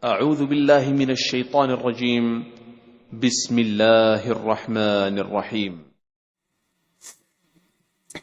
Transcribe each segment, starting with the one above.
अऊज़ु बिल्लाहि मिनश शैतानिर रजीम बिस्मिल्लाहिर रहमानिर रहीम।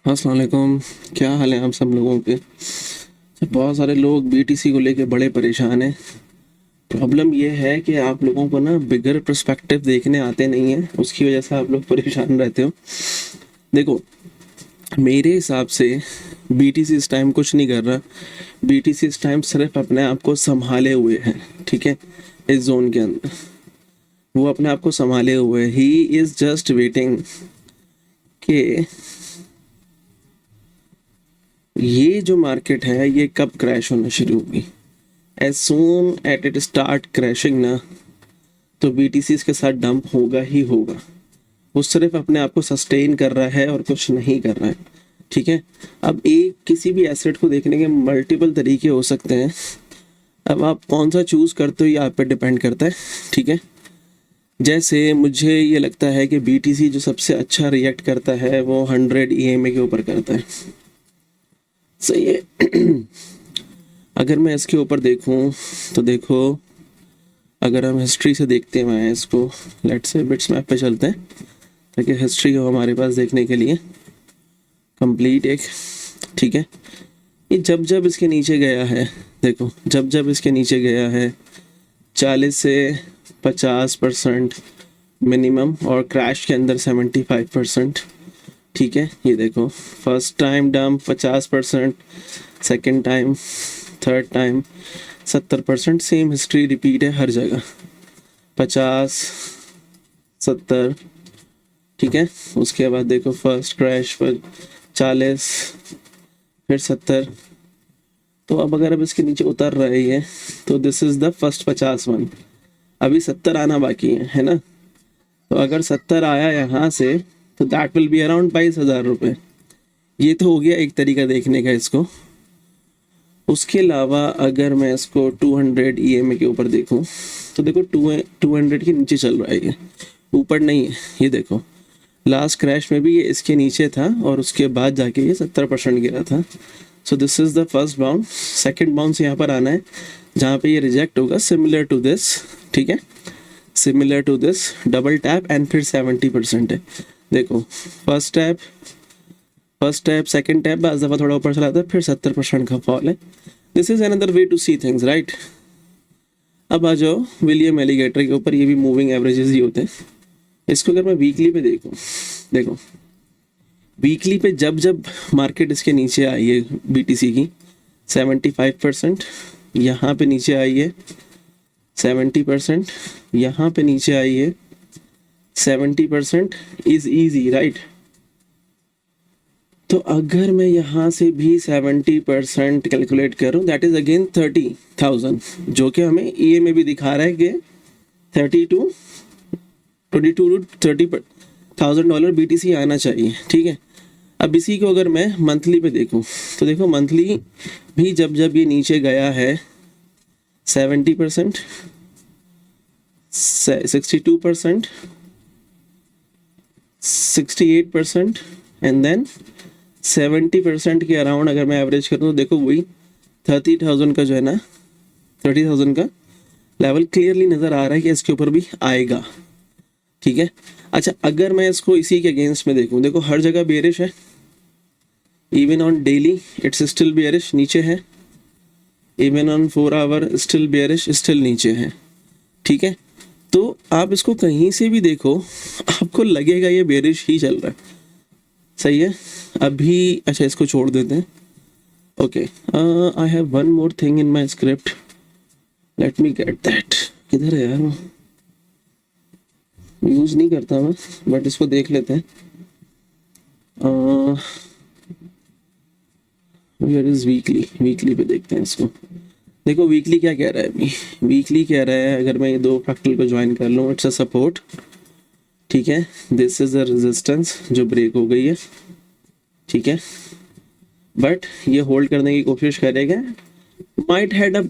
अस्सलाम वालेकुम। क्या हाल है आप सब लोगों के? बहुत सारे लोग बीटीसी को लेके बड़े परेशान हैं। प्रॉब्लम ये है कि आप लोगों को ना बिगर पर्सपेक्टिव देखने आते नहीं हैं, उसकी वजह से आप लोग परेशान रहते हो। देखो, मेरे हिसाब से बीटीसी इस टाइम कुछ नहीं कर रहा। बीटीसी इस टाइम सिर्फ अपने आप को संभाले हुए है, ठीक है। इस जोन के अंदर वो अपने आप को संभाले हुए, ही इज जस्ट वेटिंग कि ये जो मार्केट है ये कब क्रैश होना शुरू होगी। As soon at it start crashing ना, तो बीटीसी के साथ डंप होगा ही होगा। वो सिर्फ अपने आप को सस्टेन कर रहा है और कुछ नहीं कर रहा है, ठीक है। अब एक किसी भी एसेट को देखने के मल्टीपल तरीके हो सकते हैं। अब आप कौन सा चूज़ करते हो ये आप पे डिपेंड करता है, ठीक है। जैसे मुझे ये लगता है कि बीटीसी जो सबसे अच्छा रिएक्ट करता है वो 100 ईएमए के ऊपर करता है, सही है। अगर मैं इसके ऊपर देखूं तो देखो, अगर हम हिस्ट्री से देखते हैं इसको, लेट्स से बिट्स मैप पे चलते हैं ताकि हिस्ट्री हो हमारे पास देखने के लिए कंप्लीट एक, ठीक है। ये जब जब इसके नीचे गया है, देखो जब जब इसके नीचे गया है 40 से 50% मिनिमम और क्रैश के अंदर 75%, ठीक है। ये देखो first time dump 50%, second time, third time 70%, same history repeat है हर जगह, 50 70, ठीक है। उसके बाद देखो फर्स्ट क्रैश पर 40 फिर 70। तो अब अगर अब इसके नीचे उतर रही है तो दिस इज द फर्स्ट 51, अभी 70 आना बाकी है ना। तो अगर 70 आया यहाँ से तो दैट विल बी अराउंड 22,000 रुपये। ये तो हो गया एक तरीका देखने का इसको। उसके अलावा अगर मैं इसको 200 ईएमए के ऊपर देखूं तो देखो 200 के नीचे चल रहा है, ये ऊपर नहीं है। ये देखो लास्ट क्रैश में भी ये इसके नीचे था और उसके बाद जाके ये 70% गिरा था। So this is the first bounce. Second bounce यहाँ पर आना है जहाँ पे ये रिजेक्ट होगा, सिमिलर टू दिस, ठीक है, similar to this, double tap and फिर 70% है। देखो फर्स्ट टैप सेकंड टैप बस दफ़ा थोड़ा ऊपर चला था, फिर 70% का फॉल है। This is another way to see things, right. अब आ जाओ विलियम एलिगेटर के ऊपर, ये भी मूविंग एवरेजेस ही होते हैं। इसको अगर मैं वीकली पे देखूं, देखो वीकली पे जब जब मार्केट इसके नीचे आई है बीटीसी की 75%, यहाँ पे नीचे आई है 70%, यहाँ पे नीचे आई है 70%, इज ईजी, राइट। तो अगर मैं यहाँ से भी 70% कैलकुलेट करूँ दैट इज अगेन 30,000, जो कि हमें ई में भी दिखा रहा है कि 22 to 30,000 डॉलर बीटीसी आना चाहिए, ठीक है। अब इसी को अगर मैं मंथली पे देखूँ तो देखो मंथली भी जब जब ये नीचे गया है 70%, 62%, 68% एंड देन 70% के अराउंड अगर मैं एवरेज करूँ तो देखो वही 30,000 का जो है ना, 30,000 का लेवल क्लियरली नज़र आ रहा है कि इसके ऊपर भी आएगा, ठीक है। अच्छा, अगर मैं इसको इसी के अगेंस्ट में देखूँ, देखो हर जगह बेरिश है, even on daily it's still bearish, नीचे है, even on 4 hour still bearish, still नीचे है, ठीक है। तो आप इसको कहीं से भी देखो आपको लगेगा ये बेरिश ही चल रहा है, सही है। अभी अच्छा इसको छोड़ देते हैं, okay. I have one more thing in my script, let me get that. किधर है यार, यूज़ नहीं करता मैं, बट इसको देख लेते हैं। वेयर इज वीकली पे देखते हैं इसको। देखो वीकली क्या कह रहा है अभी, वीकली कह रहा है अगर मैं ये दो फ्रैक्टल को ज्वाइन कर लूँ, इट्स अ सपोर्ट, ठीक है। दिस इज अ रेजिस्टेंस जो ब्रेक हो गई है, ठीक है, बट ये होल्ड करने की कोशिश करेगा, might had a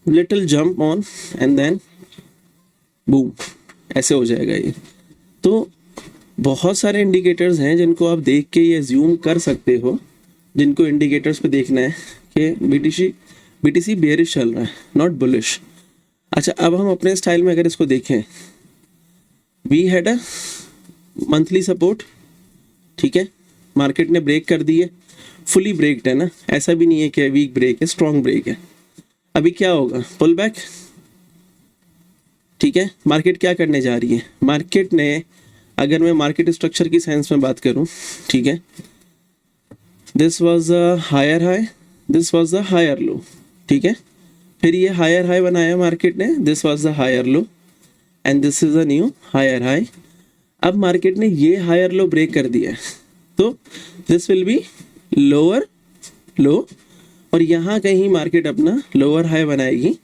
little jump on and then boom, ऐसे हो जाएगा ये। तो बहुत सारे इंडिकेटर्स हैं जिनको आप देख के ये अज्यूम कर सकते हो, जिनको इंडिकेटर्स पे देखना है कि बीटीसी बेयरिश चल रहा है, नॉट बुलिश। अच्छा, अब हम अपने स्टाइल में अगर इसको देखें, we had a monthly support, ठीक है, मार्केट ने ब्रेक कर दी है, फुली ब्रेक्ड है ना, ऐसा भी नहीं है कि वीक ब्रेक है, स्ट्रॉन्ग ब्रेक है। अभी क्या होगा, पुल बैक, ठीक है। मार्केट क्या करने जा रही है, मार्केट ने, अगर मैं मार्केट स्ट्रक्चर की सेंस में बात करूं, ठीक है, this was a higher high, this was a higher low, ठीक है, फिर ये हायर हाई बनाया मार्केट ने, this was the higher low and this is a new higher high. अब मार्केट ने ये हायर लो ब्रेक कर दिया है, तो this will be lower low, और यहाँ कहीं मार्केट अपना लोअर हाई बनाएगी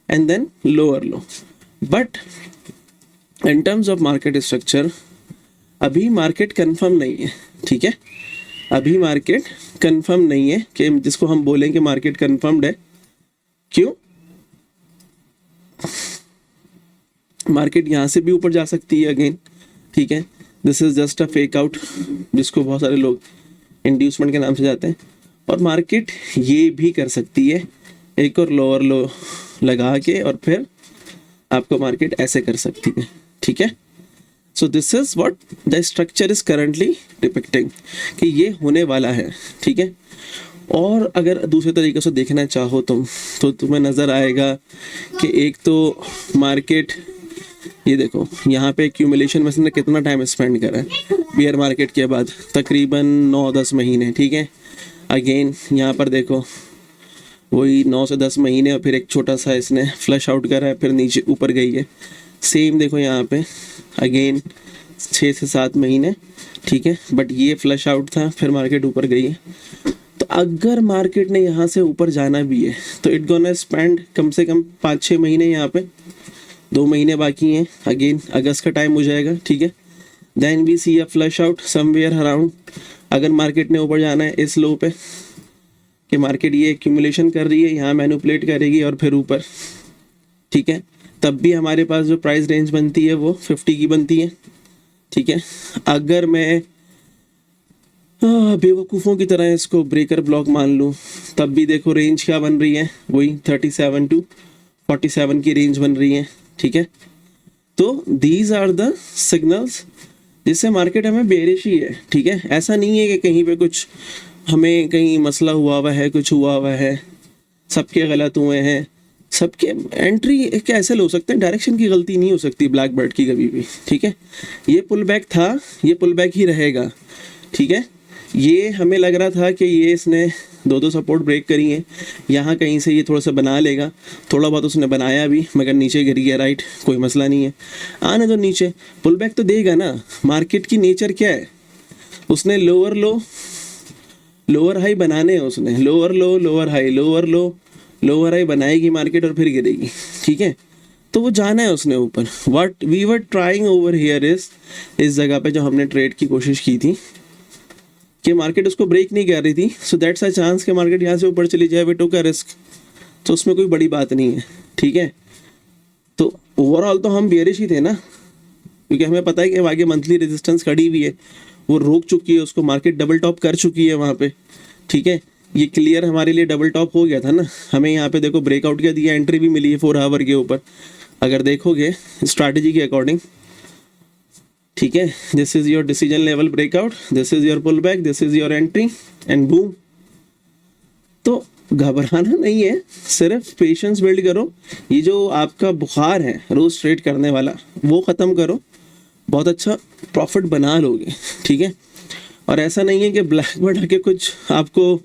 and then lower low. But in terms of market structure अभी मार्केट कंफर्म नहीं है, ठीक है, अभी मार्केट कंफर्म नहीं है, कि जिसको हम बोलें कि मार्केट कंफर्म्ड है। क्यों, मार्केट यहाँ से भी ऊपर जा सकती है अगेन, ठीक है, this is just a fake out, जिसको बहुत सारे लोग इंड्यूसमेंट के नाम से जाते हैं, और मार्केट ये भी कर सकती है एक और लोअर लो लगा के, और फिर आपको मार्केट ऐसे कर सकती है, ठीक है। So this is what the structure is currently depicting, कि ये होने वाला है, ठीक है। और अगर दूसरे तरीके से देखना चाहो तुम, तो तुम्हें नज़र आएगा कि एक तो मार्केट, ये देखो यहाँ पे एक्यूमुलेशन में इसने कितना टाइम स्पेंड करा है बियर मार्केट के बाद, तकरीबन 9-10 महीने, ठीक है। अगेन यहाँ पर देखो वही 9 से 10 महीने, और फिर एक छोटा सा इसने फ्लश आउट करा है, फिर नीचे ऊपर गई है। सेम देखो यहाँ पे अगेन 6 से 7 महीने, ठीक है, बट ये फ्लश आउट था, फिर मार्केट ऊपर गई है। तो अगर मार्केट ने यहाँ से ऊपर जाना भी है तो इट गोना स्पेंड कम से कम 5-6 महीने, यहाँ पे 2 महीने बाकी हैं, अगेन अगस्त का टाइम हो जाएगा, ठीक है। Then we see a flush out somewhere around, अगर मार्केट ने ऊपर जाना है इस लो पे, कि मार्केट ये एक्यूमुलेशन कर रही है, यहाँ मैनिपुलेट करेगी और फिर ऊपर, ठीक है, तब भी हमारे पास जो प्राइस रेंज बनती है वो 50 की बनती है, ठीक है। अगर मैं बेवकूफ़ों की तरह इसको ब्रेकर ब्लॉक मान लूँ, तब भी देखो रेंज क्या बन रही है, वही 37 to 47 की रेंज बन रही है, ठीक है। तो दीज आर द सिग्नल्स जिससे मार्केट हमें बेरिश ही है, ठीक है। ऐसा नहीं है कि कहीं पे कुछ हमें कहीं मसला हुआ है, कुछ हुआ हुआ है, सबके गलत हुए हैं, सबके एंट्री कैसे हो सकते हैं, डायरेक्शन की गलती नहीं हो सकती ब्लैक बर्ड की कभी भी, ठीक है। ये पुल बैक था, ये पुल बैक ही रहेगा, ठीक है। ये हमें लग रहा था कि ये इसने 2 सपोर्ट ब्रेक करी हैं, यहाँ कहीं से ये थोड़ा सा बना लेगा, थोड़ा बहुत उसने बनाया भी, मगर नीचे गिर गया, राइट, कोई मसला नहीं है, आने दो नीचे, पुल बैक तो देगा ना। मार्केट की नेचर क्या है, उसने लोअर लो लोअर हाई बनाने हैं, उसने लोअर लो लोअर हाई, लोअर लो लोअर हाई बनाएगी मार्केट और फिर गिरेगी, ठीक है। तो वो जाना है उसने ऊपर। What we were trying over here is, इस जगह पे जो हमने ट्रेड की कोशिश की थी कि मार्केट उसको ब्रेक नहीं कर रही थी, सो दैट्स अ चांस कि मार्केट यहाँ से ऊपर चली जाए, वी टुक अ रिस्क, तो उसमें कोई बड़ी बात नहीं है, ठीक है। तो ओवरऑल तो हम बेयरिश ही थे ना, क्योंकि हमें पता है कि आगे मंथली रेजिस्टेंस खड़ी हुई है, वो रोक चुकी है उसको, मार्केट डबल टॉप कर चुकी है वहाँ पे, ठीक है। ये क्लियर हमारे लिए डबल टॉप हो गया था ना, हमें यहाँ पे देखो ब्रेकआउट क्या दिया, एंट्री भी मिली है 4 आवर के ऊपर, अगर देखोगे स्ट्रैटेजी के अकॉर्डिंग, ठीक है। This is your decision level breakout, this is your pull back, this is your entry and boom. तो घबराना नहीं है, सिर्फ पेशेंस बिल्ड करो, ये जो आपका बुखार है रोज ट्रेड करने वाला वो ख़त्म करो, बहुत अच्छा प्रॉफिट बना लोगे, ठीक है। और ऐसा नहीं है कि ब्लैक बर्ड आके कुछ आपको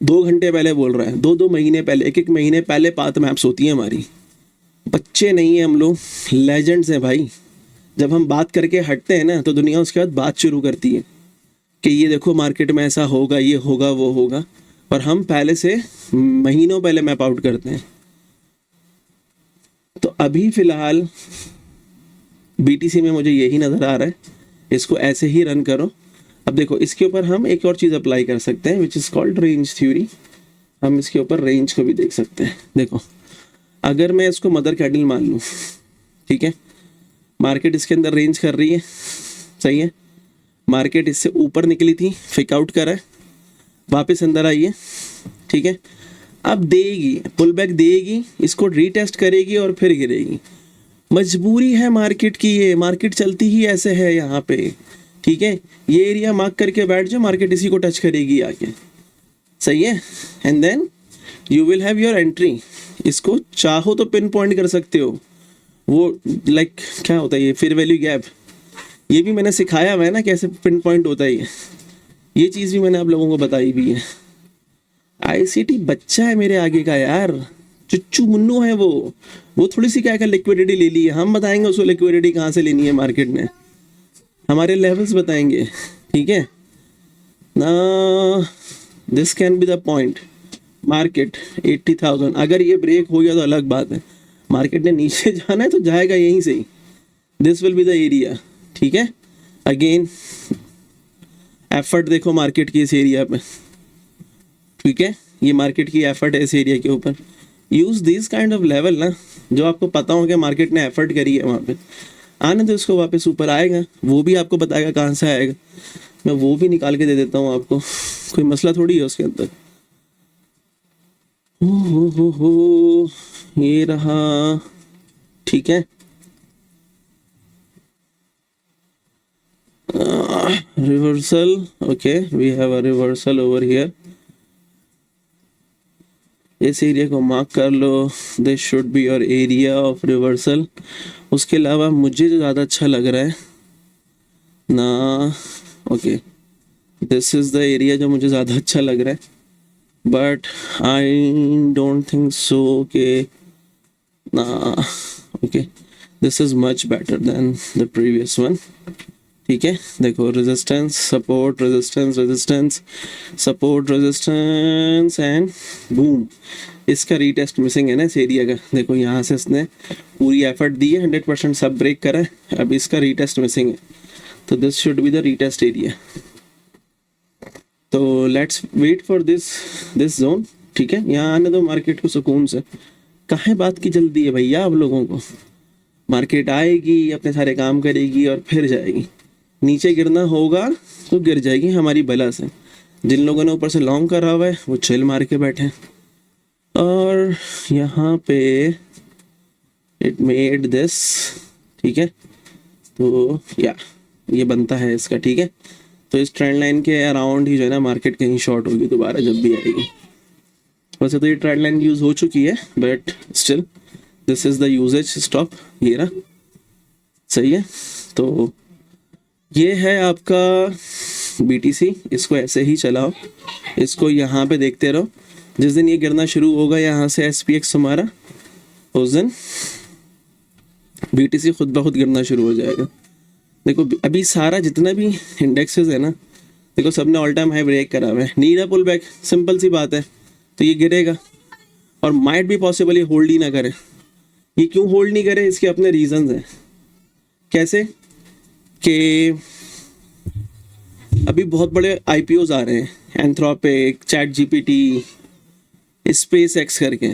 2 घंटे पहले बोल रहा है, 2-2 महीने पहले, 1-1 महीने पहले पाथ मैप्स होती है हमारी। बच्चे नहीं हैं हम लोग, लेजेंड्स हैं भाई। जब हम बात करके हटते हैं ना तो दुनिया उसके बाद बात शुरू करती है कि ये देखो मार्केट में ऐसा होगा, ये होगा, वो होगा, और हम पहले से महीनों पहले मैप आउट करते हैं। तो अभी फ़िलहाल BTC में मुझे यही नज़र आ रहा है, इसको ऐसे ही रन करो। अब देखो इसके ऊपर हम एक और चीज़ अप्लाई कर सकते हैं which is called range theory. हम इसके ऊपर रेंज को भी देख सकते हैं। देखो अगर मैं इसको मदर कैंडल मान लूँ, ठीक है, मार्केट इसके अंदर रेंज कर रही है, सही है, मार्केट इससे ऊपर निकली थी, फेक आउट करा है, वापस अंदर आई है, ठीक है। अब देगी, पुल बैक देगी, इसको रीटेस्ट करेगी और फिर गिरेगी। मजबूरी है मार्केट की, ये मार्केट चलती ही ऐसे है यहाँ पे, ठीक है। ये एरिया मार्क करके बैठ जाओ, मार्केट इसी को टच करेगी आके, सही है। And then you will have your entry. इसको चाहो तो पिन पॉइंट कर सकते हो, वो लाइक क्या होता है ये फेयर वैल्यू गैप, ये भी मैंने सिखाया हुआ है ना कैसे पिन पॉइंट होता है ये चीज़ भी मैंने आप लोगों को बताई भी है। आईसीटी बच्चा है मेरे आगे का यार, चुच्चू मुन्नू है वो थोड़ी सी क्या लिक्विडिटी ले ली है, हम बताएंगे उसको लिक्विडिटी कहाँ से लेनी है मार्केट में, हमारे लेवल्स बताएंगे, ठीक है ना। This can be the point, market 80,000 अगर ये ब्रेक हो गया तो अलग बात है, मार्केट ने नीचे जाना है तो जाएगा यहीं से ही, this will be the area, ठीक है। अगेन एफर्ट देखो मार्केट की इस एरिया पे, ठीक है, ये मार्केट की एफर्ट है इस एरिया के ऊपर। Use this kind of level ना, जो आपको पता हो कि मार्केट ने एफर्ट करी है वहाँ पे, आने दो इसको, वापस ऊपर आएगा, वो भी आपको बताएगा कहाँ से आएगा, मैं वो भी निकाल के दे देता हूँ आपको, कोई मसला थोड़ी है उसके अंदर। हो ये रहा, ठीक है। Reversal, okay we have a reversal over here, इस एरिया को मार्क कर लो, this should be your area of reversal. उसके अलावा मुझे जो ज़्यादा अच्छा लग रहा है ना, okay this is the area जो मुझे ज़्यादा अच्छा लग रहा है, but I don't think so के ना, okay this is much better than the previous one, ठीक है। देखो resistance support resistance resistance support resistance and boom, इसका रीटेस्ट मिसिंग है ना इस एरिया का। देखो यहाँ से इसने पूरी एफर्ट दी है, 100% सब ब्रेक करा है, अब इसका रीटेस्ट मिसिंग है, तो this should be the retest area. तो let's wait for this zone, ठीक है। यहाँ आने दो मार्केट को सुकून से, कहाँ बात की जल्दी है भैया आप लोगों को, मार्केट आएगी अपने सारे काम करेगी और फिर जाएगी, नीचे गिरना होगा तो गिर जाएगी हमारी बला से। जिन लोगों ने ऊपर से लॉन्ग करा हुआ है वो चिल मार के बैठे, और यहाँ पे इट मेड दिस, ठीक है। तो या ये बनता है इसका, ठीक है। तो इस ट्रेंड लाइन के अराउंड ही जो है ना मार्केट कहीं शॉर्ट होगी दोबारा जब भी आएगी। वैसे तो ये ट्रेंड लाइन यूज़ हो चुकी है, but still this is the usage stop, ये रहा, सही है। तो ये है आपका BTC, इसको ऐसे ही चलाओ, इसको यहाँ पे देखते रहो, जिस दिन ये गिरना शुरू होगा यहाँ से SPX हमारा, उस दिन BTC खुद ब खुद गिरना शुरू हो जाएगा। देखो अभी सारा जितना भी इंडेक्सेस है ना, देखो सबने ऑल टाइम हाई ब्रेक करा हुआ है, need a pull back, simple सी बात है, तो ये गिरेगा और माइट भी पॉसिबल ये होल्ड ही ना करे। ये क्यों होल्ड नहीं करे, इसके अपने रीजंस हैं। कैसे कि अभी बहुत बड़े IPOs आ रहे हैं, एंथ्रोपिक, ChatGPT, SpaceX करके,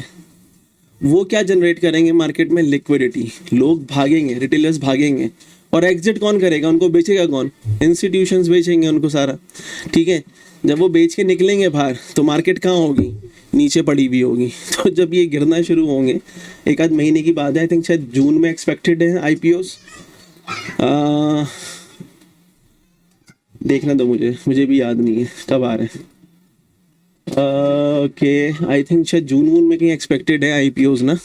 वो क्या जनरेट करेंगे मार्केट में, लिक्विडिटी, लोग भागेंगे, रिटेलर्स भागेंगे, और एग्जिट कौन करेगा, उनको बेचेगा कौन, इंस्टीट्यूशंस बेचेंगे उनको सारा, ठीक है। जब वो बेच के निकलेंगे बाहर तो मार्केट कहाँ होगी, नीचे पड़ी हुई होगी। तो जब ये गिरना शुरू होंगे, एक आध महीने की बात है, आई थिंक शायद जून में एक्सपेक्टेड है IPOs, देखना दो मुझे भी याद नहीं है कब आ रहे हैं, ओके आई थिंक शायद जून में कहीं एक्सपेक्टेड है IPOs ना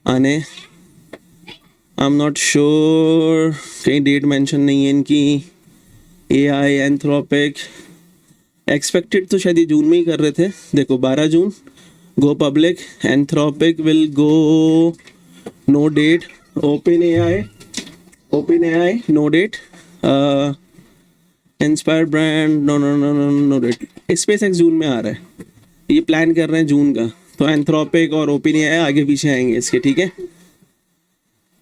आने, आई एम नॉट श्योर, कहीं डेट मेंशन नहीं है इनकी। AI एंथ्रोपिक एक्सपेक्टेड तो शायद ये जून में ही कर रहे थे, देखो 12 June go public, Anthropic will go no date, open AI no date, inspire brand no date, SpaceX जून में आ रहा है, ये प्लान कर रहे हैं जून का, तो एंथ्रोपिक और ओपन AI आगे पीछे आएंगे इसके, ठीक है।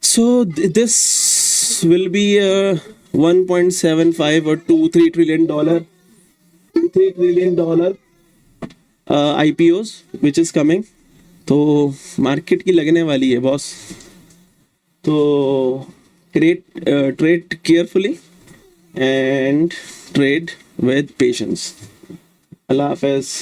So this will B 1.75 or 2-3 trillion dollar IPOs which is coming, तो मार्केट की लगने वाली है बॉस, तो trade carefully and trade with patience. Allah Hafiz.